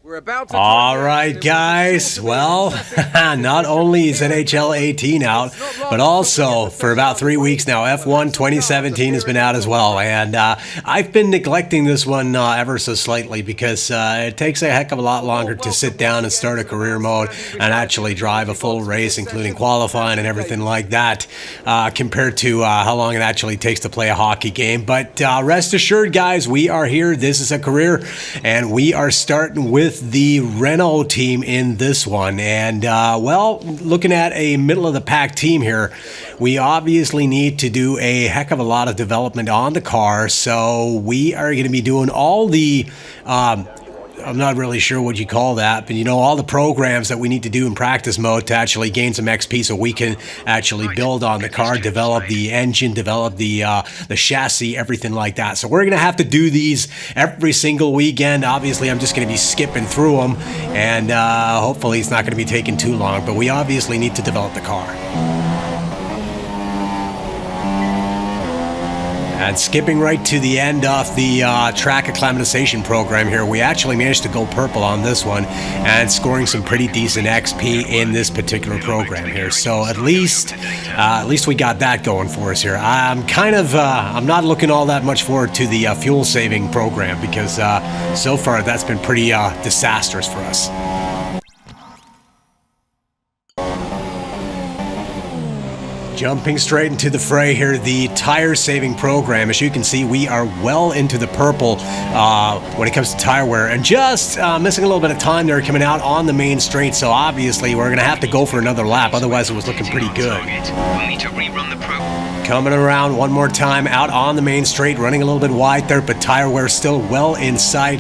All right, guys. Well, not only is NHL 18 out, but also for about 3 weeks now, F1 2017 has been out as well. And I've been neglecting this one ever so slightly because it takes a heck of a lot longer to sit down and start a career mode and actually drive a full race, including qualifying and everything like that, compared to how long it actually takes to play a hockey game. But rest assured, guys, we are here. This is a career, and we are starting with the Renault team in this one. And well, looking at a middle of the pack team here, we obviously need to do a heck of a lot of development on the car. So we are going to be doing all the I'm not really sure what you call that, but all the programs that we need to do in practice mode to actually gain some XP so we can actually build on the car, develop the engine, develop the chassis, everything like that. So we're going to have to do these every single weekend. Obviously, I'm just going to be skipping through them, and hopefully it's not going to be taking too long, but we obviously need to develop the car. And skipping right to the end of the track acclimatization program here, we actually managed to go purple on this one and scoring some pretty decent XP in this particular program here. So at least we got that going for us here. I'm I'm not looking all that much forward to the fuel saving program because so far that's been pretty disastrous for us. Jumping straight into the fray here, the tire saving program. As you can see, we are well into the purple when it comes to tire wear, and just missing a little bit of time there coming out on the main straight. So obviously we're going to have to go for another lap, otherwise it was looking pretty good. Coming around one more time out on the main straight, running a little bit wide there, but tire wear still well inside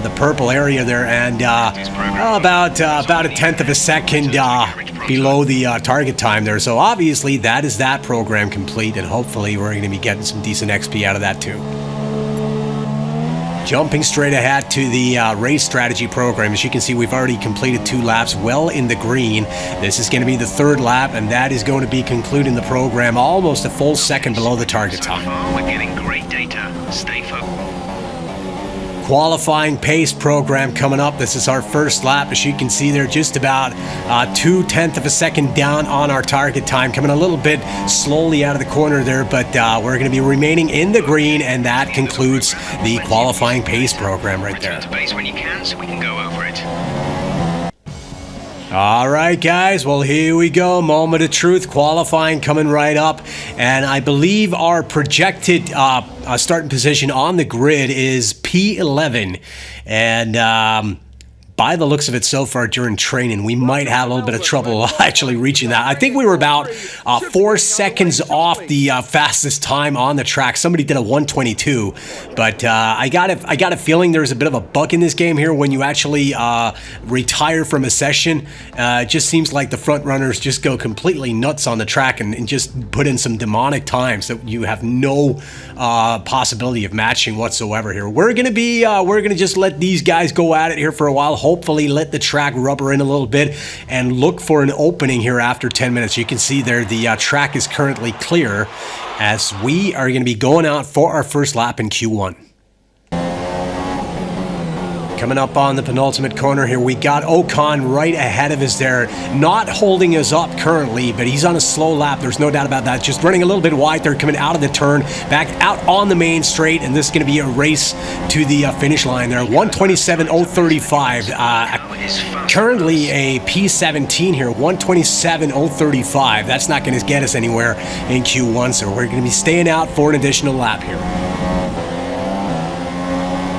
the purple area there, and about a tenth of a second below the target time there. So obviously that is that program complete, and hopefully we're going to be getting some decent XP out of that too. Jumping straight ahead to the race strategy program. As you can see, we've already completed 2 laps well in the green. This is going to be the 3rd lap, and that is going to be concluding the program almost a full second below the target time. We're getting great data. Stay focused. Qualifying pace program coming up. This is our 1st lap. As you can see there, just about 2/10 of a second down on our target time, coming a little bit slowly out of the corner there, but we're going to be remaining in the green, and that concludes the qualifying pace program right there. Return to base when you can, so we can go over it. All right, guys, well, here we go. Moment of truth. Qualifying coming right up, and I believe our projected starting position on the grid is P11, and by the looks of it so far during training, we might have a little bit of trouble actually reaching that. I think we were about 4 seconds off the fastest time on the track. Somebody did a 1:22, but I got a feeling there's a bit of a bug in this game here when you actually retire from a session. It just seems like the front runners just go completely nuts on the track and just put in some demonic times that you have no possibility of matching whatsoever here. We're gonna just let these guys go at it here for a while. Hopefully let the track rubber in a little bit and look for an opening here after 10 minutes. You can see there the track is currently clear as we are going to be going out for our 1st lap in Q1. Coming up on the penultimate corner here, we got Ocon right ahead of us there, not holding us up currently, but he's on a slow lap. There's no doubt about that. Just running a little bit wide there, coming out of the turn, back out on the main straight, and this is going to be a race to the finish line there. 1:27.035. Currently a P17 here, 1:27.035. That's not going to get us anywhere in Q1, so we're going to be staying out for an additional lap here.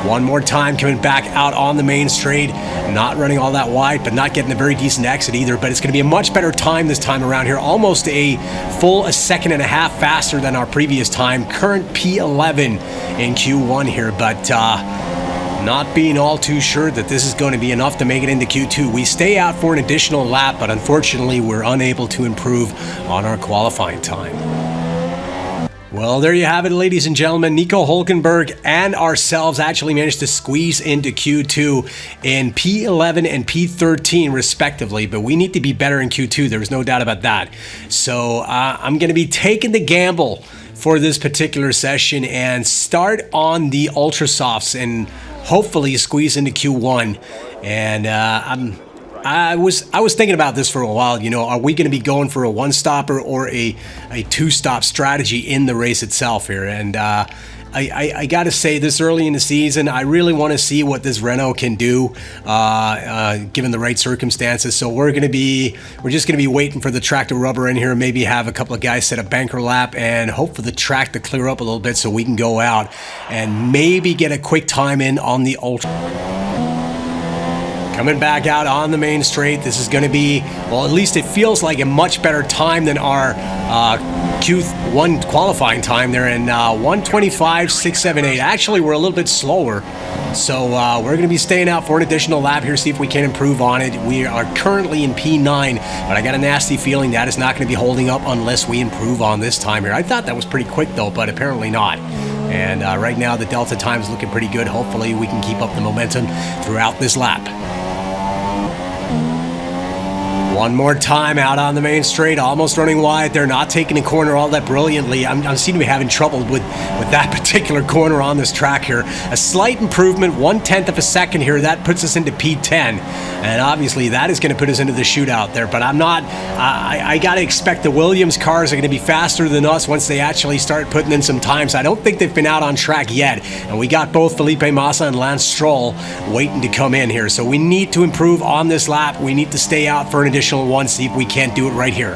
One more time, coming back out on the main straight, not running all that wide, but not getting a very decent exit either. But it's going to be a much better time this time around here, almost a full 1.5 seconds faster than our previous time. Current P11 in Q1 here, but not being all too sure that this is going to be enough to make it into Q2. We stay out for an additional lap, but unfortunately we're unable to improve on our qualifying time. Well, there you have it, ladies and gentlemen. Nico Hulkenberg and ourselves actually managed to squeeze into Q2 in P11 and P13 respectively, but we need to be better in Q2. There's no doubt about that. So I'm going to be taking the gamble for this particular session and start on the Ultra Softs and hopefully squeeze into Q1. And I was thinking about this for a while. You know, are we going to be going for a one-stopper or a two-stop strategy in the race itself here? And I got to say, this early in the season, I really want to see what this Renault can do, given the right circumstances. So we're just going to be waiting for the track to rubber in here, maybe have a couple of guys set a banker lap and hope for the track to clear up a little bit so we can go out and maybe get a quick time in on the Ultra. Coming back out on the main straight, this is going to be, well, at least it feels like a much better time than our Q1 qualifying time there in 1:25.678. Actually, we're a little bit slower, so we're going to be staying out for an additional lap here, see if we can improve on it. We are currently in P9, but I got a nasty feeling that is not going to be holding up unless we improve on this time here. I thought that was pretty quick, though, but apparently not. And right now, the Delta time is looking pretty good. Hopefully, we can keep up the momentum throughout this lap. One more time out on the main straight, almost running wide. They're not taking the corner all that brilliantly. I'm seem to be having trouble with that particular corner on this track here. A slight improvement, 1/10 of a second here. That puts us into P10. And obviously that is going to put us into the shootout there. But I'm not, I got to expect the Williams cars are going to be faster than us once they actually start putting in some times. I don't think they've been out on track yet. And we got both Felipe Massa and Lance Stroll waiting to come in here. So we need to improve on this lap. We need to stay out for an additional one, see if we can't do it right here.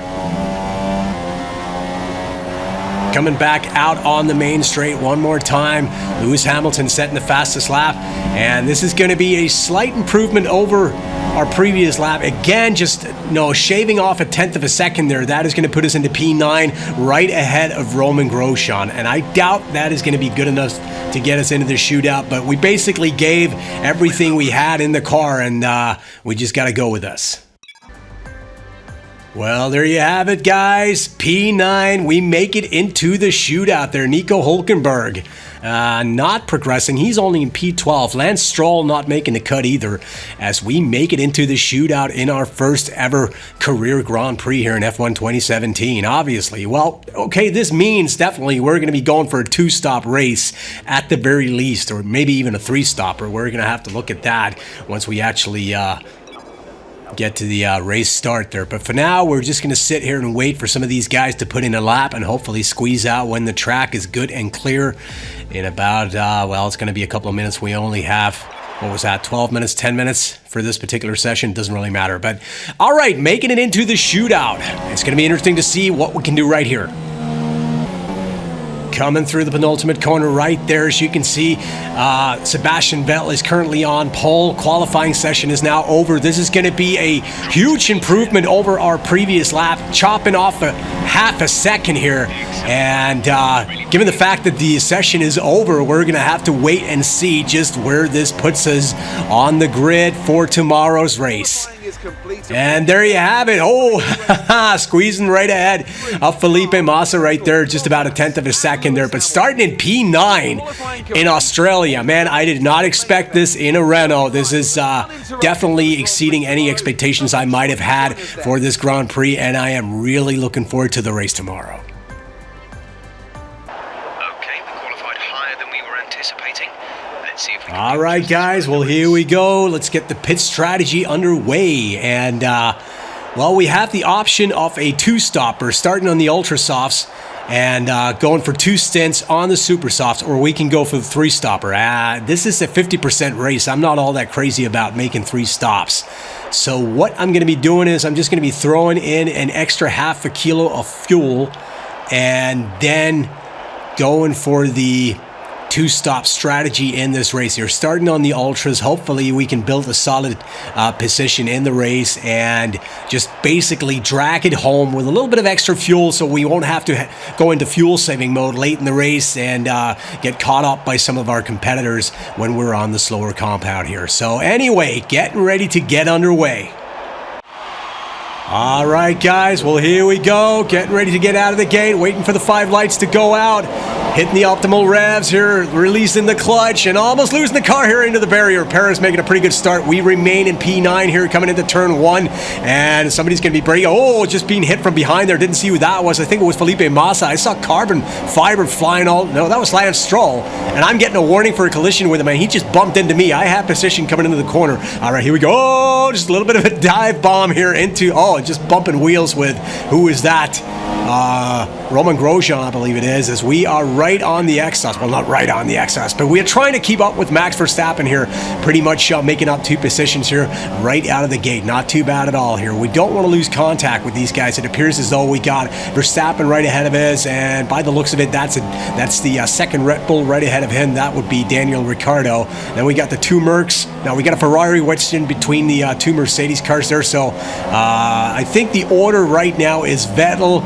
Coming back out on the main straight one more time. Lewis Hamilton setting the fastest lap, and this is going to be a slight improvement over our previous lap. Again, just shaving off 1/10 of a second there. That is going to put us into P9, right ahead of Roman Grosjean, and I doubt that is going to be good enough to get us into the shootout, but we basically gave everything we had in the car, and we just got to go with us. Well, there you have it, guys. P9, we make it into the shootout there. Nico Hülkenberg not progressing. He's only in P12. Lance Stroll not making the cut either, as we make it into the shootout in our first ever career Grand Prix here in F1 2017. Obviously, well, okay, this means definitely we're going to be going for a two-stop race at the very least, or maybe even a three-stopper. We're going to have to look at that once we actually get to the race start there. But for now, we're just going to sit here and wait for some of these guys to put in a lap and hopefully squeeze out when the track is good and clear in about, well, it's going to be a couple of minutes. We only have, what was that, 12 minutes, 10 minutes for this particular session. Doesn't really matter. But all right, making it into the shootout. It's going to be interesting to see what we can do right here. Coming through the penultimate corner right there, as you can see, Sebastian Vettel is currently on pole. Qualifying session is now over. This is going to be a huge improvement over our previous lap, chopping off a half a second here. And given the fact that the session is over, we're going to have to wait and see just where this puts us on the grid for tomorrow's race. And there you have it. Oh, squeezing right ahead of Felipe Massa right there, just about 1/10 of a second there. But starting in P9 in Australia, man, I did not expect this in a Renault. This is definitely exceeding any expectations I might have had for this Grand Prix, and I am really looking forward to the race tomorrow. Okay, we qualified higher than we were anticipating. Let's see if we can. All right, guys. Well, here we go. Let's get the pit strategy underway. And, well, we have the option of a two-stopper starting on the Ultra Softs and going for 2 stints on the Super Softs, or we can go for the three-stopper. This is a 50% race. I'm not all that crazy about making 3 stops. So what I'm going to be doing is I'm just going to be throwing in an extra half a kilo of fuel and then going for the two-stop strategy in this race. You're starting on the Ultras. Hopefully we can build a solid position in the race and just basically drag it home with a little bit of extra fuel, so we won't have to go into fuel saving mode late in the race and get caught up by some of our competitors when we're on the slower compound here. So anyway, getting ready to get underway. All right, guys, well, here we go. Getting ready to get out of the gate, waiting for the 5 lights to go out. Hitting the optimal revs here, releasing the clutch, and almost losing the car here into the barrier. Perez making a pretty good start. We remain in P9 here, coming into turn 1, and somebody's going to be braking. Oh, just being hit from behind there. Didn't see who that was. I think it was Felipe Massa. I saw carbon fiber flying all... No, that was Lance Stroll, and I'm getting a warning for a collision with him, and he just bumped into me. I had position coming into the corner. All right, here we go. Oh, just a little bit of a dive bomb here into... Oh, just bumping wheels with... Who is that? Roman Grosjean, I believe it is, as we are right on the exhaust. Well, not right on the exhaust, but we are trying to keep up with Max Verstappen here, pretty much making up 2 positions here right out of the gate. Not too bad at all here. We don't want to lose contact with these guys. It appears as though we got Verstappen right ahead of us, and by the looks of it, that's the second Red Bull right ahead of him. That would be Daniel Ricciardo. Then we got the 2 Mercs. Now we got a Ferrari wedged in between the 2 Mercedes cars there, so I think the order right now is Vettel,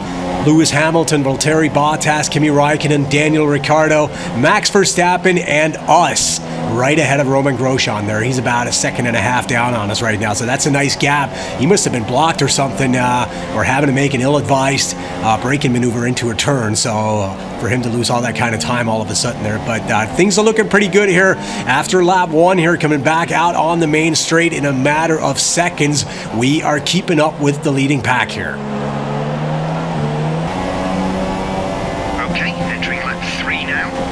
Lewis Hamilton, Valtteri Bottas, Kimi Räikkönen, Daniel Ricciardo, Max Verstappen, and us right ahead of Roman Grosjean there. He's about a second and a half down on us right now, so that's a nice gap. He must have been blocked or something, or having to make an ill-advised braking maneuver into a turn, so for him to lose all that kind of time all of a sudden there. But things are looking pretty good here after lap 1 here, coming back out on the main straight in a matter of seconds. We are keeping up with the leading pack here.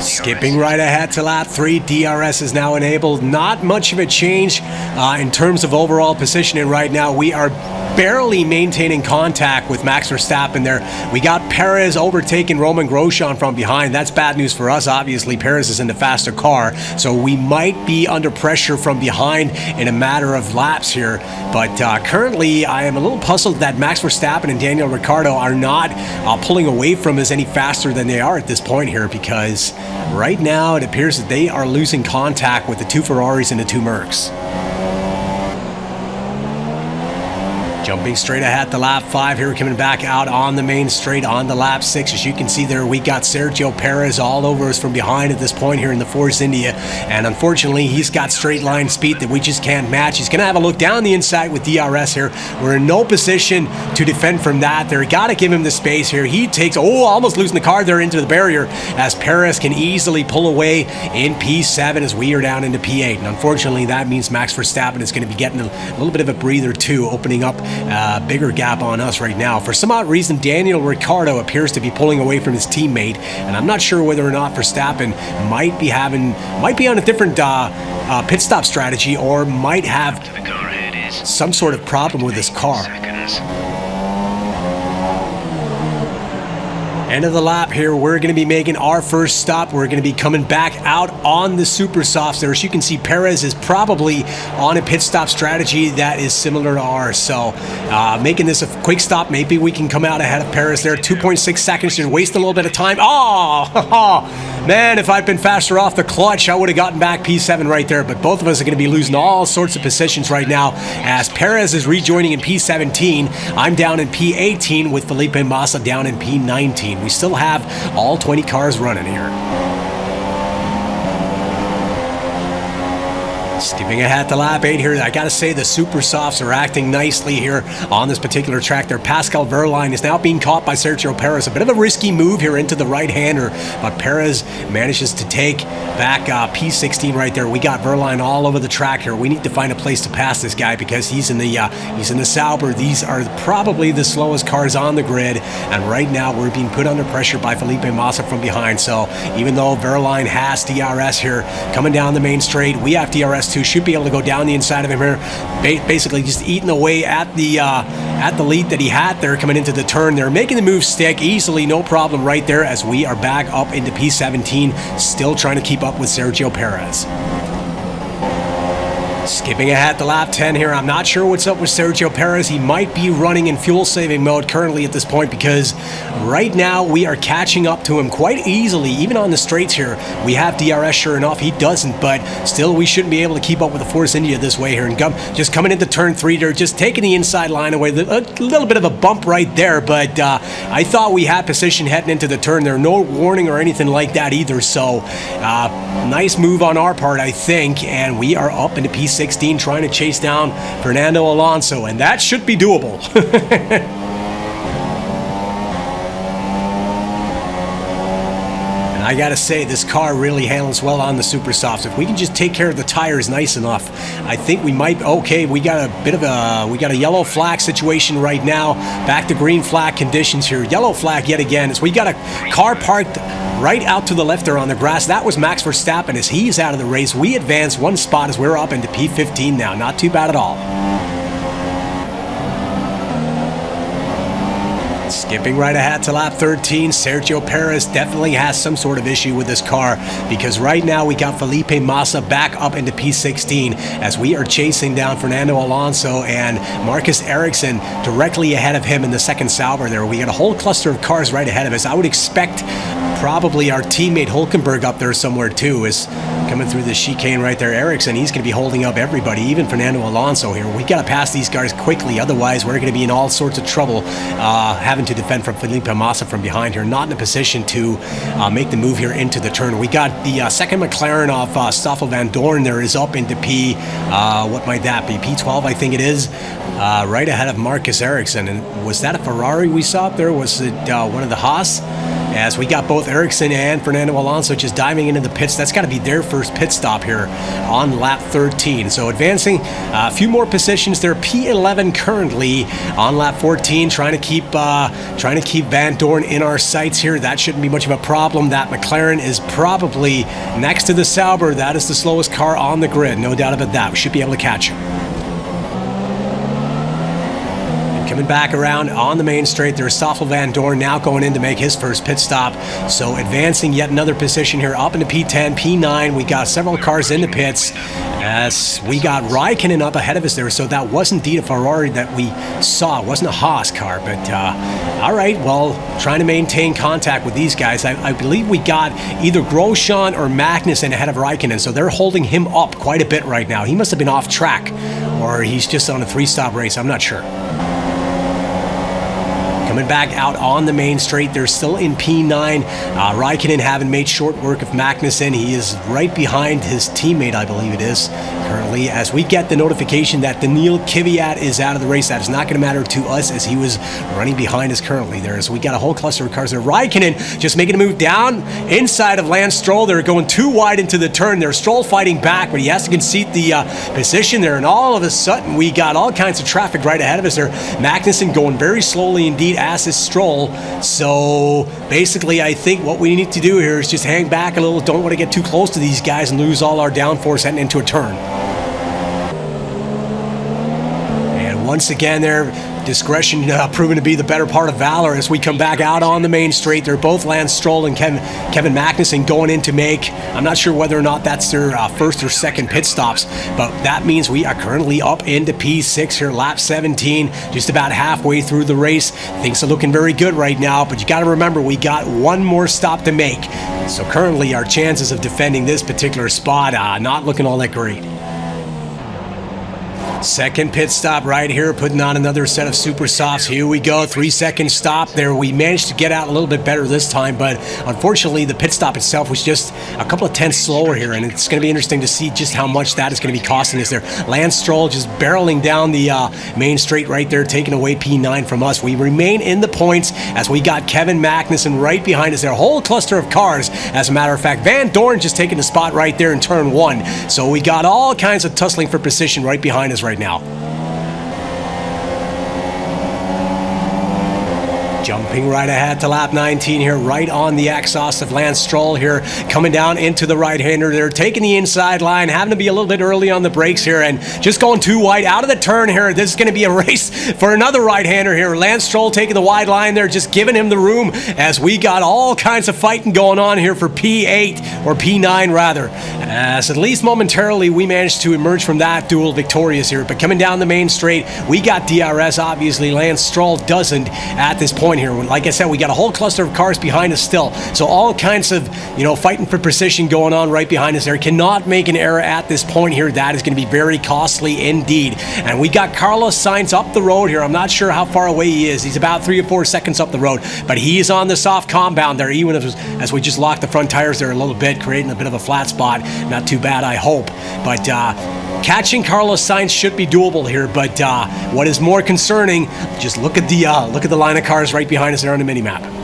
Skipping right ahead to lap 3, DRS is now enabled. Not much of a change in terms of overall positioning right now. We are barely maintaining contact with Max Verstappen there. We got Perez overtaking Roman Grosjean from behind. That's bad news for us. Obviously, Perez is in the faster car, so we might be under pressure from behind in a matter of laps here. But currently, I am a little puzzled that Max Verstappen and Daniel Ricciardo are not pulling away from us any faster than they are at this point here, because right now it appears that they are losing contact with the 2 Ferraris and the 2 Mercs. Jumping straight ahead to lap 5 here, coming back out on the main straight on the lap 6. As you can see there, we got Sergio Perez all over us from behind at this point here in the Force India, and unfortunately he's got straight line speed that we just can't match. He's going to have a look down the inside with DRS here. We're in no position to defend from that. They're got to give him the space here. He takes, almost losing the car there into the barrier, as Perez can easily pull away in P7 as we are down into P8. And unfortunately, that means Max Verstappen is going to be getting a little bit of a breather too, opening up bigger gap on us right now. For some odd reason, Daniel Ricciardo appears to be pulling away from his teammate, and I'm not sure whether or not Verstappen might be on a different pit stop strategy, or might have some sort of problem with his car. End of the lap here, we're going to be making our first stop. We're going to be coming back out on the super softs there. As you can see, Perez is probably on a pit stop strategy that is similar to ours. So making this a quick stop, maybe we can come out ahead of Perez there. 2.6 seconds, just waste a little bit of time. Oh, man, if I'd been faster off the clutch, I would have gotten back P7 right there. But both of us are going to be losing all sorts of positions right now, as Perez is rejoining in P17. I'm down in P18 with Felipe Massa down in P19. We still have all 20 cars running here. Skipping ahead to lap 8 here, I gotta say the super softs are acting nicely here on this particular track there. Pascal Wehrlein is now being caught by Sergio Perez. A bit of a risky move here into the right-hander, but Perez manages to take back P16 right there. We got Wehrlein all over the track here. We need to find a place to pass this guy, because he's in the Sauber. These are probably the slowest cars on the grid, and right now we're being put under pressure by Felipe Massa from behind. So even though Wehrlein has DRS here coming down the main straight, we have DRS too. Should be able to go down the inside of him here, basically just eating away at the lead that he had there coming into the turn. They're making the move stick easily, no problem right there, as we are back up into P17, still trying to keep up with Sergio Perez. Skipping ahead to lap 10 here, I'm not sure what's up with Sergio Perez. He might be running in fuel-saving mode currently at this point, because right now we are catching up to him quite easily. Even on the straights here, we have DRS, sure enough. He doesn't, but still we shouldn't be able to keep up with the Force India this way here. And just coming into turn 3, they're just taking the inside line away. A little bit of a bump right there, but I thought we had position heading into the turn there. No warning or anything like that either, so nice move on our part, I think, and we are up into P16 trying to chase down Fernando Alonso, and that should be doable. I gotta say, this car really handles well on the super softs. If we can just take care of the tires nice enough, I think we might. Okay, we got a yellow flag situation right now. Back to green flag conditions here. Yellow flag yet again. So we got a car parked right out to the left there on the grass. That was Max Verstappen as he's out of the race. We advance one spot as we're up into P15 now. Not too bad at all. Skipping right ahead to lap 13, Sergio Perez definitely has some sort of issue with this car because right now we got Felipe Massa back up into P16 as we are chasing down Fernando Alonso and Marcus Ericsson directly ahead of him in the second Sauber there. We got a whole cluster of cars right ahead of us. I would expect probably our teammate Hulkenberg up there somewhere too is coming through the chicane right there. Ericsson, he's going to be holding up everybody, even Fernando Alonso here. We got to pass these guys quickly, otherwise we're going to be in all sorts of trouble having to defend from Felipe Massa from behind here. Not in a position to make the move here into the turn. We got the second McLaren of Stoffel Van Dorn there is up into what might that be? P12, I think it is. Right ahead of Marcus Ericsson. And was that a Ferrari we saw up there? Was it one of the Haas? As we got both Ericsson and Fernando Alonso just diving into the pits. That's got to be their first pit stop here on lap 13. So advancing a few more positions there. P11 currently on lap 14, trying to keep Van Dorn in our sights here. That shouldn't be much of a problem. That McLaren is probably next to the Sauber. That is the slowest car on the grid, no doubt about that. We should be able to catch him. Coming back around on the main straight, there's Stoffel Van Dorn now going in to make his first pit stop. So advancing yet another position here up into P10, P9. We got several cars in the pits as we got Raikkonen up ahead of us there. So that was indeed a Ferrari that we saw. It wasn't a Haas car, but all right, well, trying to maintain contact with these guys. I believe we got either Grosjean or Magnussen ahead of Raikkonen, so they're holding him up quite a bit right now. He must have been off track, or he's just on a three-stop race. I'm not sure. Coming back out on the main straight, they're still in P9. Raikkonen having made short work of Magnussen. He is right behind his teammate, I believe it is, currently, as we get the notification that Daniil Kvyat is out of the race. That is not going to matter to us as he was running behind us currently there. So we got a whole cluster of cars there. Raikkonen just making a move down inside of Lance Stroll. They're going too wide into the turn there. Stroll fighting back, but he has to concede the position there. And all of a sudden, we got all kinds of traffic right ahead of us there. Magnussen going very slowly indeed, as is Stroll. So basically, I think what we need to do here is just hang back a little. Don't want to get too close to these guys and lose all our downforce heading into a turn. And once again, there, discretion proven to be the better part of valor as we come back out on the main straight. They're both Lance Stroll and Kevin Magnussen going in to make, I'm not sure whether or not that's their first or second pit stops, but that means we are currently up into P6 here, lap 17, just about halfway through the race. Things are looking very good right now, but you got to remember we got one more stop to make. So currently our chances of defending this particular spot not looking all that great. Second pit stop right here, putting on another set of super softs. Here we go, 3-second stop there. We managed to get out a little bit better this time, but unfortunately the pit stop itself was just a couple of tenths slower here, and it's going to be interesting to see just how much that is going to be costing us there. Lance Stroll just barreling down the main straight right there, taking away P9 from us. We remain in the points as we got Kevin Magnussen right behind us there. A whole cluster of cars, as a matter of fact. Van Dorn just taking the spot right there in turn 1. So we got all kinds of tussling for position right behind us right now. Jumping right ahead to lap 19 here, right on the exhaust of Lance Stroll here, coming down into the right-hander. They're taking the inside line, having to be a little bit early on the brakes here, and just going too wide out of the turn here. This is going to be a race for another right-hander here. Lance Stroll taking the wide line there, just giving him the room as we got all kinds of fighting going on here for P8, or P9 rather. As at least momentarily we managed to emerge from that duel victorious here, but coming down the main straight, we got DRS, obviously. Lance Stroll doesn't at this point here. Like I said, we got a whole cluster of cars behind us still. So all kinds of, fighting for precision going on right behind us there. Cannot make an error at this point here. That is going to be very costly indeed. And we got Carlos Sainz up the road here. I'm not sure how far away he is. He's about 3 or 4 seconds up the road, but he's on the soft compound there, even as we just locked the front tires there a little bit, creating a bit of a flat spot. Not too bad, I hope. But catching Carlos Sainz should be doable here, but what is more concerning, just look at the line of cars right behind us there on the minimap.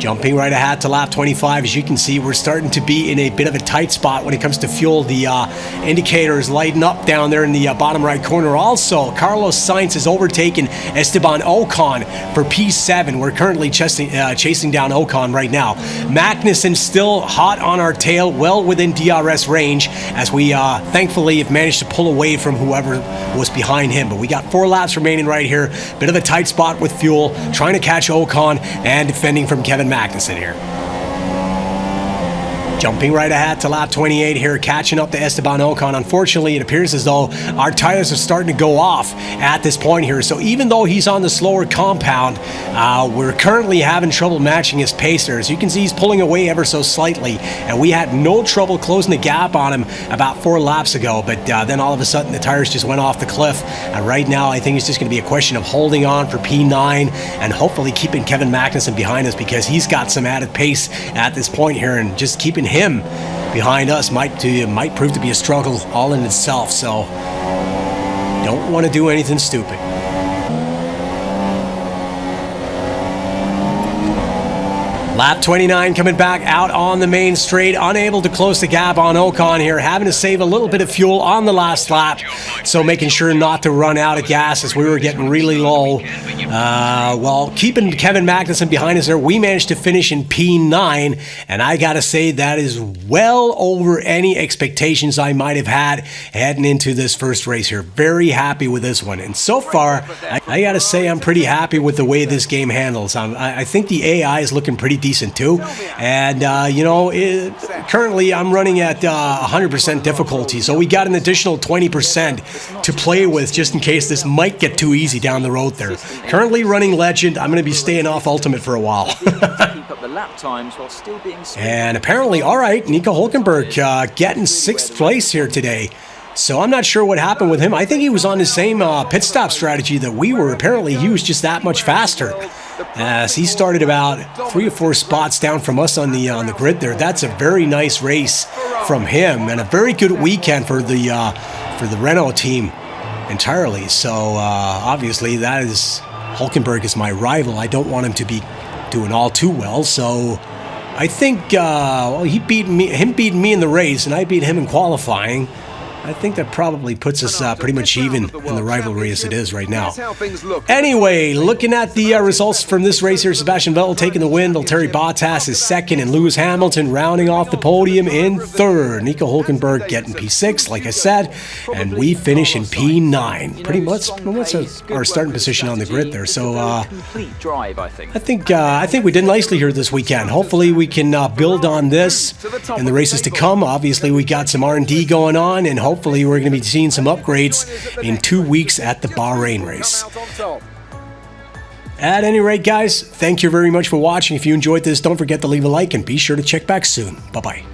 Jumping right ahead to lap 25. As you can see, we're starting to be in a bit of a tight spot when it comes to fuel. The indicators lighten up down there in the bottom right corner. Also, Carlos Sainz has overtaken Esteban Ocon for P7. We're currently chasing down Ocon right now. Magnussen still hot on our tail, well within DRS range, as we thankfully have managed to pull away from whoever was behind him. But we got 4 laps remaining right here. Bit of a tight spot with fuel, trying to catch Ocon and defending from Kevin Magnussen here. Jumping right ahead to lap 28 here, catching up to Esteban Ocon. Unfortunately, it appears as though our tires are starting to go off at this point here. So even though he's on the slower compound, we're currently having trouble matching his pace there. As you can see, he's pulling away ever so slightly, and we had no trouble closing the gap on him about 4 laps ago. But then all of a sudden, the tires just went off the cliff. And right now, I think it's just going to be a question of holding on for P9 and hopefully keeping Kevin Magnussen behind us, because he's got some added pace at this point here, and just keeping him behind us might prove to be a struggle all in itself. So don't want to do anything stupid. Lap 29 coming back out on the main straight, unable to close the gap on Ocon here, having to save a little bit of fuel on the last lap, so making sure not to run out of gas as we were getting really low. Well, keeping Kevin Magnussen behind us there, we managed to finish in P9, and I gotta say that is well over any expectations I might have had heading into this first race here. Very happy with this one, and so far, I gotta say I'm pretty happy with the way this game handles. I think the AI is looking pretty decent too, and you know, currently I'm running at 100% difficulty, so we got an additional 20% to play with just in case this might get too easy down the road there. Currently running Legend. I'm going to be staying off Ultimate for a while. And apparently, all right, Nico Hülkenberg getting 6th place here today. So I'm not sure what happened with him. I think he was on the same pit stop strategy that we were. Apparently, he was just that much faster. As he started about 3 or 4 spots down from us on the grid there. That's a very nice race from him, and a very good weekend for the Renault team entirely. So obviously, that is Hülkenberg is my rival. I don't want him to be doing all too well. So I think well, him beating me in the race, and I beat him in qualifying. I think that probably puts us pretty much even in the rivalry as it is right now. Anyway, looking at the results from this race here, Sebastian Vettel taking the win, Valtteri Bottas is 2nd, and Lewis Hamilton rounding off the podium in 3rd. Nico Hülkenberg getting P6, like I said, and we finish in P9. Pretty much our starting position on the grid there. So I think we did nicely here this weekend. Hopefully we can build on this in the races to come. Obviously we got some R&D going on, and hopefully we're going to be seeing some upgrades in 2 weeks at the Bahrain race. At any rate, guys, thank you very much for watching. If you enjoyed this, don't forget to leave a like and be sure to check back soon. Bye-bye.